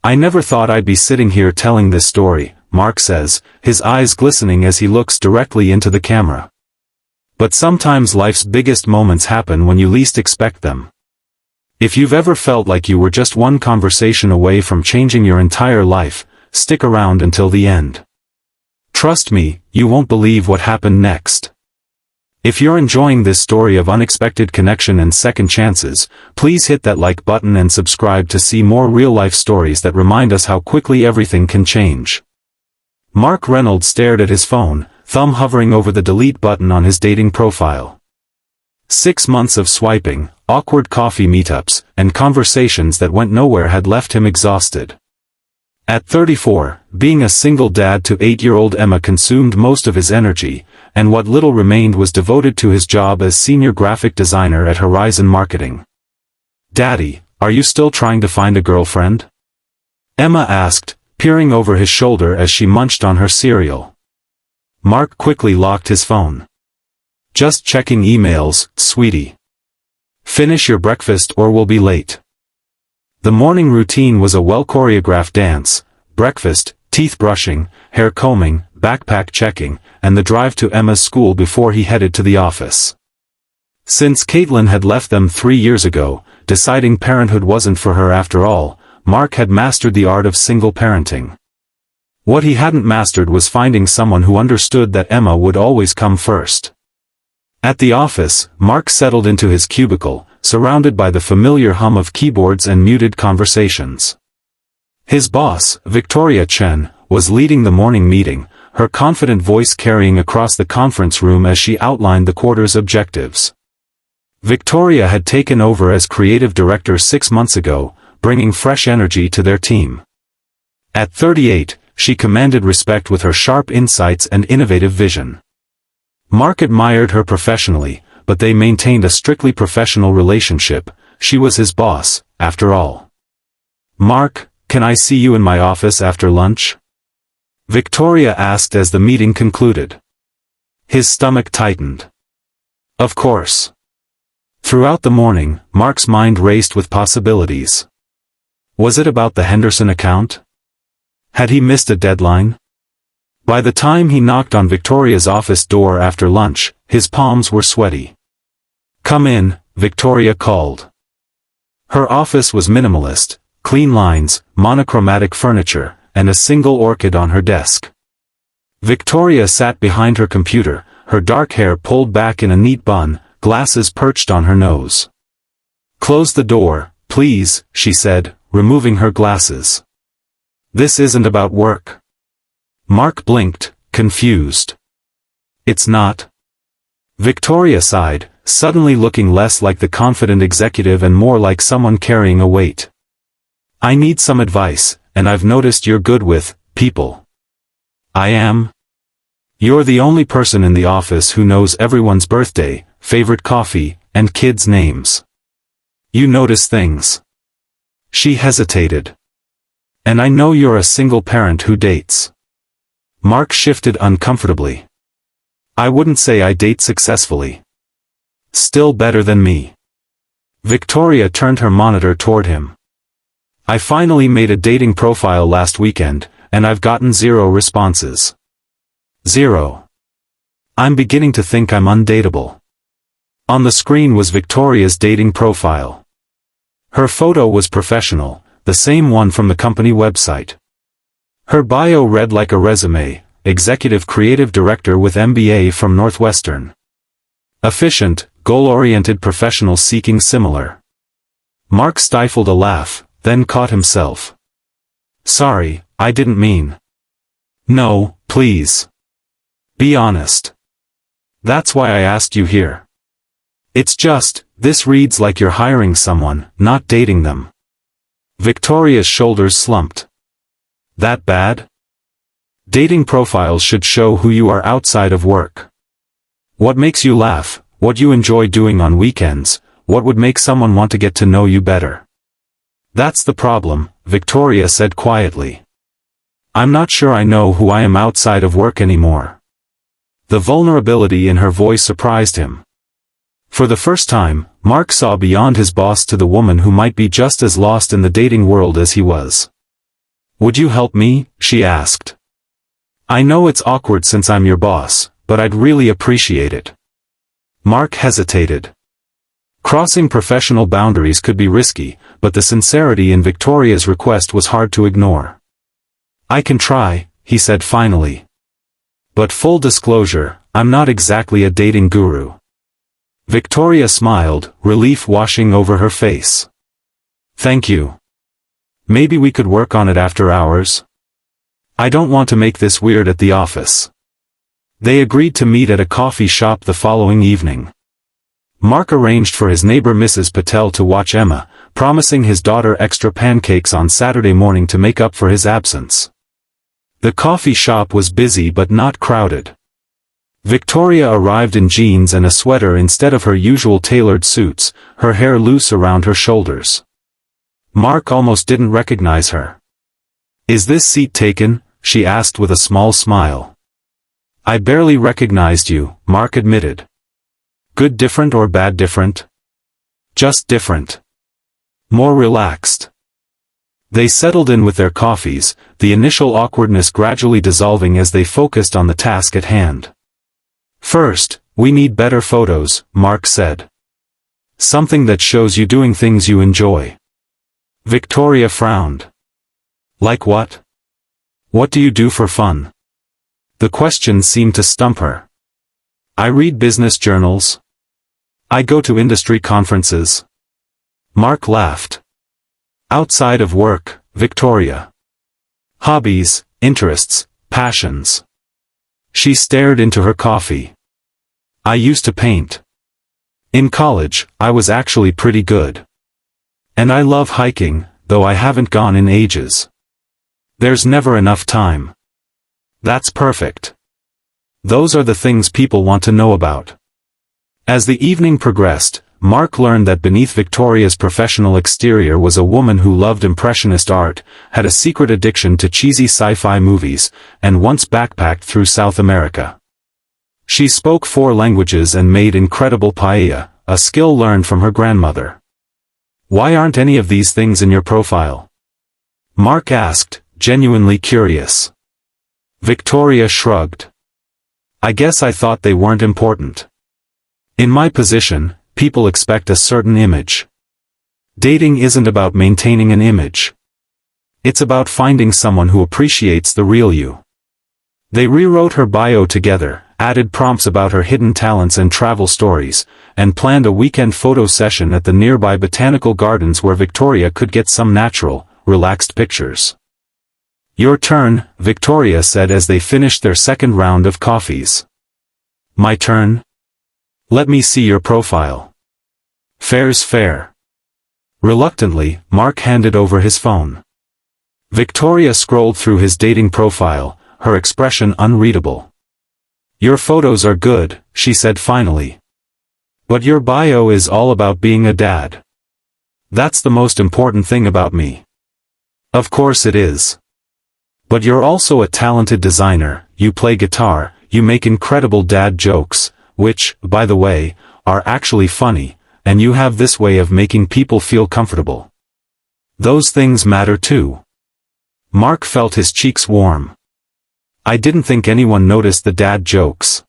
I never thought I'd be sitting here telling this story, Mark says, his eyes glistening as he looks directly into the camera. But sometimes life's biggest moments happen when you least expect them. If you've ever felt like you were just one conversation away from changing your entire life, stick around until the end. Trust me, you won't believe what happened next. If you're enjoying this story of unexpected connection and second chances, please hit that like button and subscribe to see more real-life stories that remind us how quickly everything can change. Mark Reynolds stared at his phone, thumb hovering over the delete button on his dating profile. 6 months of swiping, awkward coffee meetups, and conversations that went nowhere had left him exhausted. At 34, being a single dad to 8-year-old Emma consumed most of his energy, and what little remained was devoted to his job as senior graphic designer at Horizon Marketing. "Daddy, are you still trying to find a girlfriend?" Emma asked, peering over his shoulder as she munched on her cereal. Mark quickly locked his phone. "Just checking emails, sweetie. Finish your breakfast or we'll be late." The morning routine was a well-choreographed dance: breakfast, teeth brushing, hair combing, backpack checking, and the drive to Emma's school before he headed to the office. Since Caitlin had left them 3 years ago, deciding parenthood wasn't for her after all, Mark had mastered the art of single parenting. What he hadn't mastered was finding someone who understood that Emma would always come first. At the office, Mark settled into his cubicle, surrounded by the familiar hum of keyboards and muted conversations. His boss, Victoria Chen, was leading the morning meeting, her confident voice carrying across the conference room as she outlined the quarter's objectives. Victoria had taken over as creative director 6 months ago, bringing fresh energy to their team. At 38, she commanded respect with her sharp insights and innovative vision. Mark admired her professionally, but they maintained a strictly professional relationship. She was his boss, after all. "Mark, can I see you in my office after lunch?" Victoria asked as the meeting concluded. His stomach tightened. Of course. Throughout the morning, Mark's mind raced with possibilities. Was it about the Henderson account? Had he missed a deadline? By the time he knocked on Victoria's office door after lunch, his palms were sweaty. "Come in," Victoria called. Her office was minimalist: clean lines, monochromatic furniture, and a single orchid on her desk. Victoria sat behind her computer, her dark hair pulled back in a neat bun, glasses perched on her nose. "Close the door, please," she said, removing her glasses. "This isn't about work." Mark blinked, confused. "It's not?" Victoria sighed, suddenly looking less like the confident executive and more like someone carrying a weight. "I need some advice, and I've noticed you're good with people." "I am?" "You're the only person in the office who knows everyone's birthday, favorite coffee, and kids' names. You notice things." She hesitated. "And I know you're a single parent who dates." Mark shifted uncomfortably. "I wouldn't say I date successfully." "Still better than me." Victoria turned her monitor toward him. "I finally made a dating profile last weekend, and I've gotten 0 responses. 0. I'm beginning to think I'm undateable." On the screen was Victoria's dating profile. Her photo was professional, the same one from the company website. Her bio read like a resume: Executive Creative Director with MBA from Northwestern. Efficient, goal-oriented professional seeking similar. Mark stifled a laugh, then caught himself. "Sorry, I didn't mean." "No, please. Be honest. That's why I asked you here. It's just, this reads like you're hiring someone, not dating them." Victoria's shoulders slumped. "That bad? Dating profiles should show who you are outside of work. What makes you laugh, what you enjoy doing on weekends, what would make someone want to get to know you better." "That's the problem," Victoria said quietly. "I'm not sure I know who I am outside of work anymore." The vulnerability in her voice surprised him. For the first time, Mark saw beyond his boss to the woman who might be just as lost in the dating world as he was. "Would you help me?" she asked. "I know it's awkward since I'm your boss, but I'd really appreciate it." Mark hesitated. Crossing professional boundaries could be risky, but the sincerity in Victoria's request was hard to ignore. "I can try," he said finally. "But full disclosure, I'm not exactly a dating guru." Victoria smiled, relief washing over her face. "Thank you. Maybe we could work on it after hours? I don't want to make this weird at the office." They agreed to meet at a coffee shop the following evening. Mark arranged for his neighbor Mrs. Patel to watch Emma, promising his daughter extra pancakes on Saturday morning to make up for his absence. The coffee shop was busy but not crowded. Victoria arrived in jeans and a sweater instead of her usual tailored suits, her hair loose around her shoulders. Mark almost didn't recognize her. "Is this seat taken?" she asked with a small smile. "I barely recognized you," Mark admitted. "Good different or bad different?" "Just different. More relaxed." They settled in with their coffees, the initial awkwardness gradually dissolving as they focused on the task at hand. "First, we need better photos," Mark said. "Something that shows you doing things you enjoy." Victoria frowned. "Like what? What do you do for fun?" The question seemed to stump her. "I read business journals. I go to industry conferences." Mark laughed. "Outside of work, Victoria. Hobbies, interests, passions." She stared into her coffee. "I used to paint. In college, I was actually pretty good. And I love hiking, though I haven't gone in ages. There's never enough time." "That's perfect. Those are the things people want to know about." As the evening progressed, Mark learned that beneath Victoria's professional exterior was a woman who loved impressionist art, had a secret addiction to cheesy sci-fi movies, and once backpacked through South America. She spoke 4 languages and made incredible paella, a skill learned from her grandmother. "Why aren't any of these things in your profile?" Mark asked, genuinely curious. Victoria shrugged. "I guess I thought they weren't important. In my position, people expect a certain image. Dating isn't about maintaining an image. It's about finding someone who appreciates the real you." They rewrote her bio together, added prompts about her hidden talents and travel stories, and planned a weekend photo session at the nearby botanical gardens where Victoria could get some natural, relaxed pictures. "Your turn," Victoria said as they finished their second round of coffees. "My turn? Let me see your profile." "Fair's fair." Reluctantly, Mark handed over his phone. Victoria scrolled through his dating profile, her expression unreadable. "Your photos are good," she said finally. "But your bio is all about being a dad. That's the most important thing about me." "Of course it is. But you're also a talented designer, you play guitar, you make incredible dad jokes, which, by the way, are actually funny, and you have this way of making people feel comfortable. Those things matter too." Mark felt his cheeks warm. "I didn't think anyone noticed the dad jokes."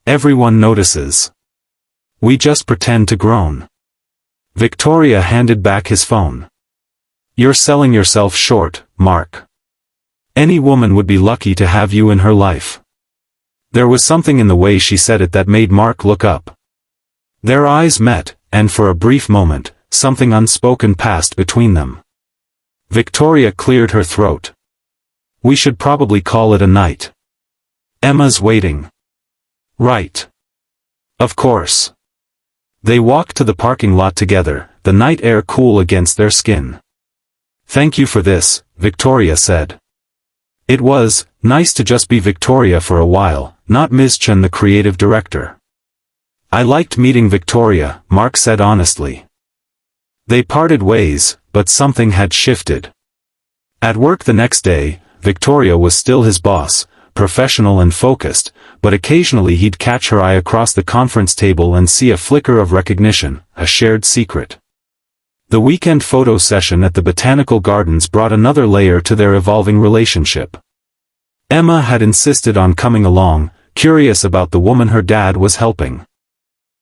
"Everyone notices. We just pretend to groan." Victoria handed back his phone. "You're selling yourself short, Mark. Any woman would be lucky to have you in her life." There was something in the way she said it that made Mark look up. Their eyes met, and for a brief moment, something unspoken passed between them. Victoria cleared her throat. "We should probably call it a night. Emma's waiting." "Right. Of course." They walked to the parking lot together, the night air cool against their skin. "Thank you for this," Victoria said. It was nice to just be Victoria for a while, not Ms. Chen, the creative director. "I liked meeting Victoria," Mark said honestly. They parted ways, but something had shifted. At work the next day, Victoria was still his boss, professional and focused, but occasionally he'd catch her eye across the conference table and see a flicker of recognition, a shared secret. The weekend photo session at the botanical gardens brought another layer to their evolving relationship. Emma had insisted on coming along, curious about the woman her dad was helping.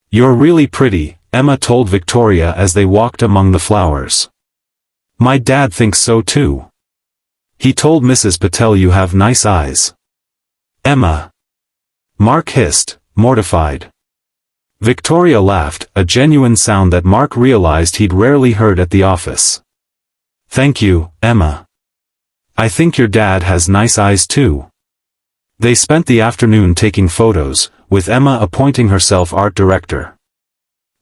"You're really pretty," Emma told Victoria as they walked among the flowers. "My dad thinks so too. He told Mrs. Patel you have nice eyes." "Emma." Mark hissed, mortified. Victoria laughed, a genuine sound that Mark realized he'd rarely heard at the office. "Thank you, Emma. I think your dad has nice eyes too." They spent the afternoon taking photos, with Emma appointing herself art director.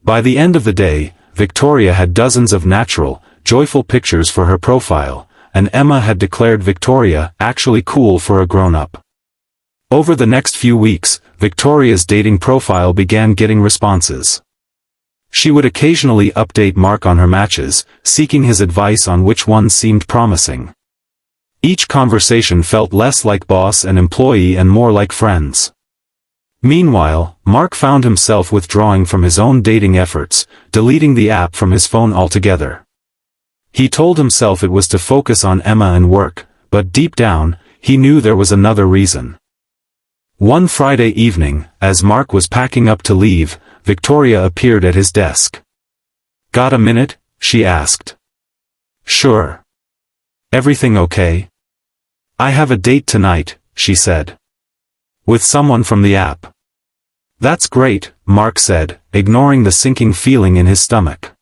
By the end of the day, Victoria had dozens of natural, joyful pictures for her profile, and Emma had declared Victoria actually cool for a grown-up. Over the next few weeks, Victoria's dating profile began getting responses. She would occasionally update Mark on her matches, seeking his advice on which ones seemed promising. Each conversation felt less like boss and employee and more like friends. Meanwhile, Mark found himself withdrawing from his own dating efforts, deleting the app from his phone altogether. He told himself it was to focus on Emma and work, but deep down, he knew there was another reason. One Friday evening, as Mark was packing up to leave, Victoria appeared at his desk. "Got a minute?" she asked. "Sure. Everything okay?" "I have a date tonight," she said. "With someone from the app." "That's great," Mark said, ignoring the sinking feeling in his stomach.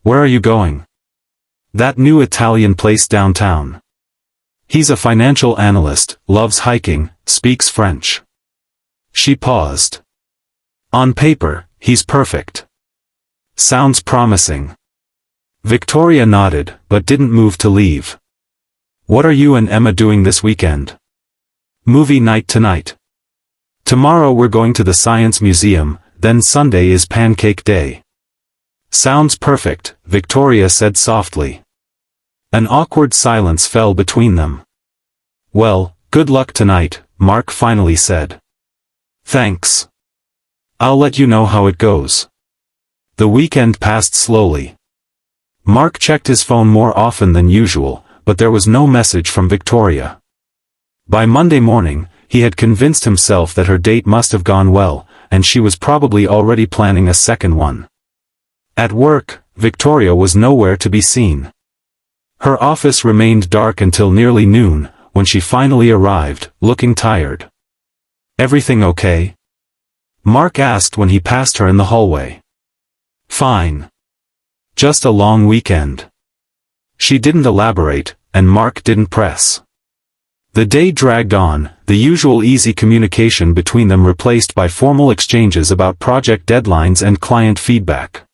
"Where are you going?" "That new Italian place downtown. He's a financial analyst, loves hiking, speaks French." She paused. "On paper, he's perfect. Sounds promising." Victoria nodded, but didn't move to leave. "What are you and Emma doing this weekend?" "Movie night tonight. Tomorrow we're going to the Science Museum, then Sunday is Pancake Day." "Sounds perfect," Victoria said softly. An awkward silence fell between them. "Well, good luck tonight," Mark finally said. "Thanks. I'll let you know how it goes." The weekend passed slowly. Mark checked his phone more often than usual, but there was no message from Victoria. By Monday morning, he had convinced himself that her date must have gone well, and she was probably already planning a second one. At work, Victoria was nowhere to be seen. Her office remained dark until nearly noon, when she finally arrived, looking tired. "Everything okay?" Mark asked when he passed her in the hallway. "Fine. Just a long weekend." She didn't elaborate, and Mark didn't press. The day dragged on, the usual easy communication between them replaced by formal exchanges about project deadlines and client feedback.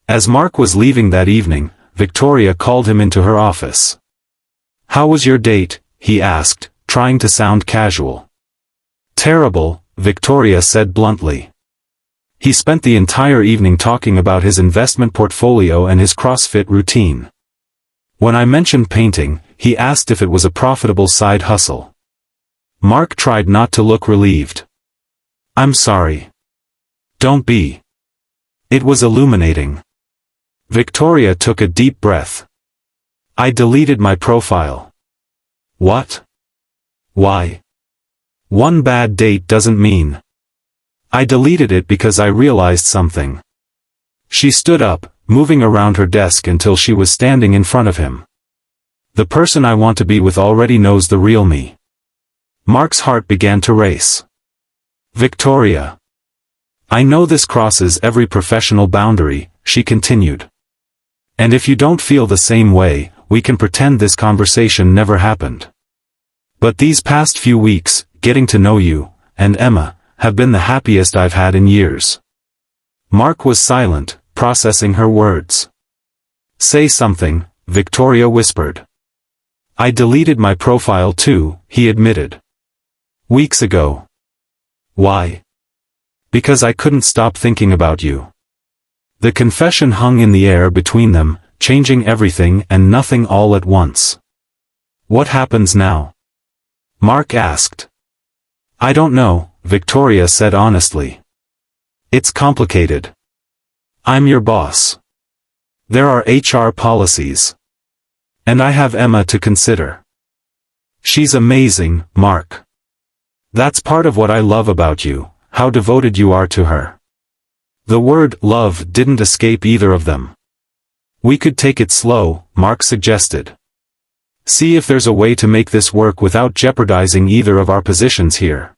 As Mark was leaving that evening, Victoria called him into her office. "How was your date?" he asked, trying to sound casual. "Terrible," Victoria said bluntly. "He spent the entire evening talking about his investment portfolio and his CrossFit routine. When I mentioned painting, he asked if it was a profitable side hustle." Mark tried not to look relieved. "I'm sorry." "Don't be. It was illuminating." Victoria took a deep breath. "I deleted my profile." "What? Why?" "One bad date doesn't mean." "I deleted it because I realized something." She stood up, moving around her desk until she was standing in front of him. "The person I want to be with already knows the real me." Mark's heart began to race. "Victoria. I know this crosses every professional boundary," she continued. "And if you don't feel the same way, we can pretend this conversation never happened. But these past few weeks, getting to know you, and Emma, have been the happiest I've had in years." Mark was silent, processing her words. "Say something," Victoria whispered. "I deleted my profile too," he admitted. "Weeks ago." "Why?" "Because I couldn't stop thinking about you." The confession hung in the air between them, changing everything and nothing all at once. "What happens now?" Mark asked. "I don't know," Victoria said honestly. "It's complicated. I'm your boss. There are HR policies. And I have Emma to consider. She's amazing, Mark. That's part of what I love about you, how devoted you are to her. The word love didn't escape either of them. We could take it slow, Mark suggested. See if there's a way to make this work without jeopardizing either of our positions here.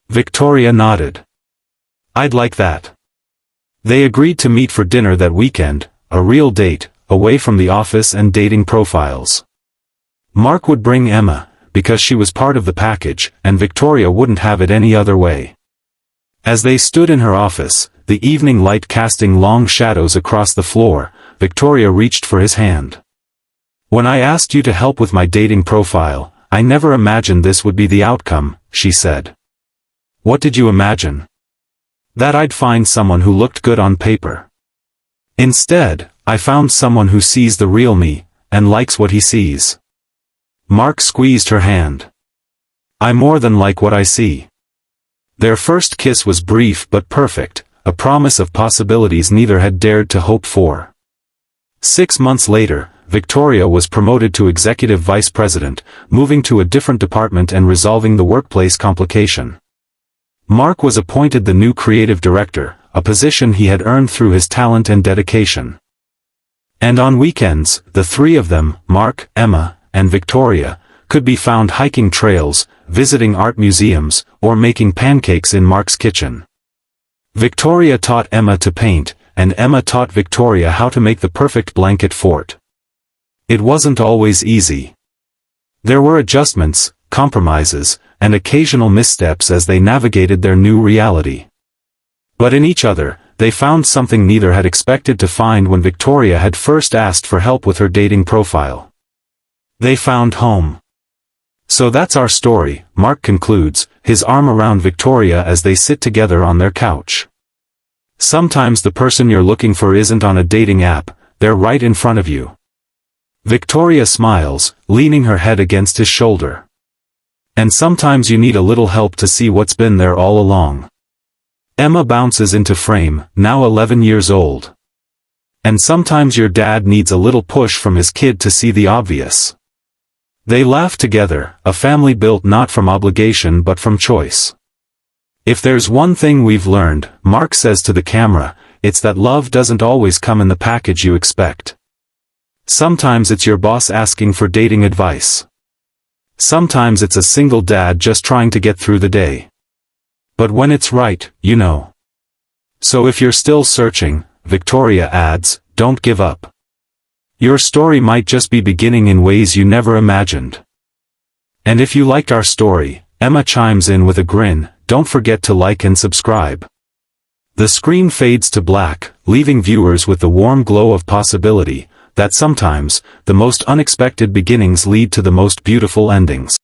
Victoria nodded. I'd like that. They agreed to meet for dinner that weekend, a real date, away from the office and dating profiles. Mark would bring Emma, because she was part of the package, and Victoria wouldn't have it any other way. As they stood in her office, the evening light casting long shadows across the floor, Victoria reached for his hand. When I asked you to help with my dating profile, I never imagined this would be the outcome, she said. What did you imagine? That I'd find someone who looked good on paper. Instead, I found someone who sees the real me, and likes what he sees. Mark squeezed her hand. I more than like what I see. Their first kiss was brief but perfect, a promise of possibilities neither had dared to hope for. 6 months later, Victoria was promoted to executive vice president, moving to a different department and resolving the workplace complication. Mark was appointed the new creative director, a position he had earned through his talent and dedication. And on weekends, the three of them, Mark, Emma, and Victoria, could be found hiking trails, visiting art museums, or making pancakes in Mark's kitchen. Victoria taught Emma to paint, and Emma taught Victoria how to make the perfect blanket fort. It wasn't always easy. There were adjustments, compromises, and occasional missteps as they navigated their new reality. But in each other, they found something neither had expected to find when Victoria had first asked for help with her dating profile. They found home. So that's our story, Mark concludes, his arm around Victoria as they sit together on their couch. Sometimes the person you're looking for isn't on a dating app, they're right in front of you. Victoria smiles, leaning her head against his shoulder. And sometimes you need a little help to see what's been there all along. Emma bounces into frame, now 11 years old. And sometimes your dad needs a little push from his kid to see the obvious. They laugh together, a family built not from obligation but from choice. If there's one thing we've learned, Mark says to the camera, it's that love doesn't always come in the package you expect. Sometimes it's your boss asking for dating advice. Sometimes it's a single dad just trying to get through the day. But when it's right, you know. So if you're still searching, Victoria adds, don't give up. Your story might just be beginning in ways you never imagined. And if you liked our story, Emma chimes in with a grin, don't forget to like and subscribe. The screen fades to black, leaving viewers with the warm glow of possibility, that sometimes, the most unexpected beginnings lead to the most beautiful endings.